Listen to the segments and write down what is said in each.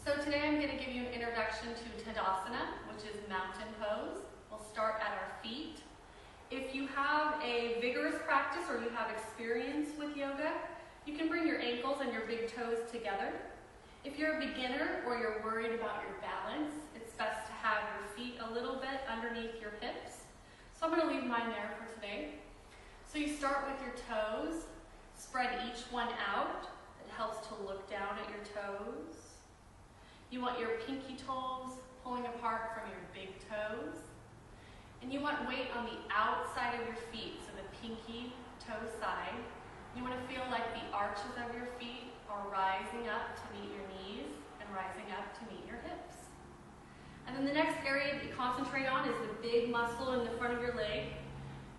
So today I'm going to give you an introduction to Tadasana, which is mountain pose. We'll start at our feet. If you have a vigorous practice or you have experience with yoga, you can bring your ankles and your big toes together. If you're a beginner or you're worried about your balance, it's best to have your feet a little bit underneath your hips. So I'm going to leave mine there for today. So you start with your toes, spread each one out. It helps to look down at your toes. You want your pinky toes pulling apart from your big toes. And you want weight on the outside of your feet, so the pinky toe side. You want to feel like the arches of your feet are rising up to meet your knees and rising up to meet your hips. And then the next area that you concentrate on is the big muscle in the front of your leg.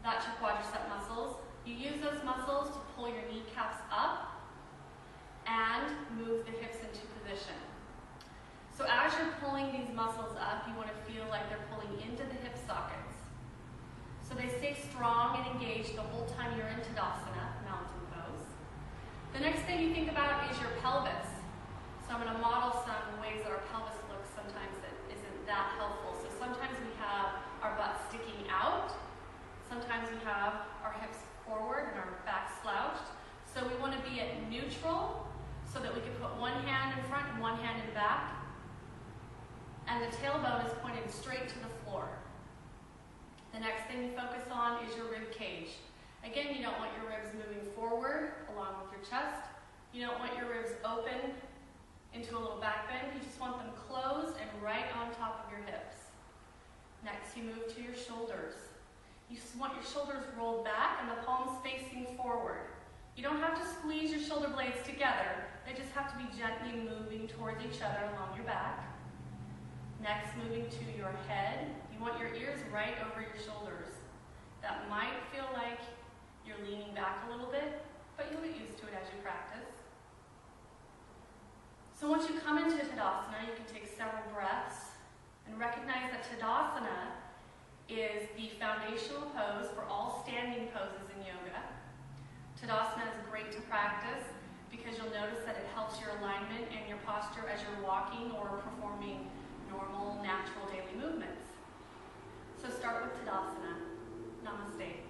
That's your quadricep muscles. You use those muscles to pull your kneecaps up and move the hips into position. So as you're pulling these muscles up, you want to feel like they're pulling into the hip sockets. So they stay strong and engaged the whole time you're in Tadasana, mountain pose. The next thing you think about is your pelvis. So I'm going to model some ways that our pelvis looks sometimes that isn't that helpful. So sometimes we have our butt sticking out. Sometimes we have our hips forward and our back slouched. So we want to be at neutral so that we can put one hand in front and one hand in back. And the tailbone is pointed straight to the floor. The next thing you focus on is your rib cage. Again, you don't want your ribs moving forward along with your chest. You don't want your ribs open into a little back bend. You just want them closed and right on top of your hips. Next, you move to your shoulders. You just want your shoulders rolled back and the palms facing forward. You don't have to squeeze your shoulder blades together. They just have to be gently moving towards each other along your back. Next, moving to your head. You want your ears right over your shoulders. That might feel like you're leaning back a little bit, but you'll get used to it as you practice. So once you come into Tadasana, you can take several breaths and recognize that Tadasana is the foundational pose for all standing poses in yoga. Tadasana is great to practice because you'll notice that it helps your alignment and your posture as you're walking or performing normal, natural daily movements. So start with Tadasana. Namaste.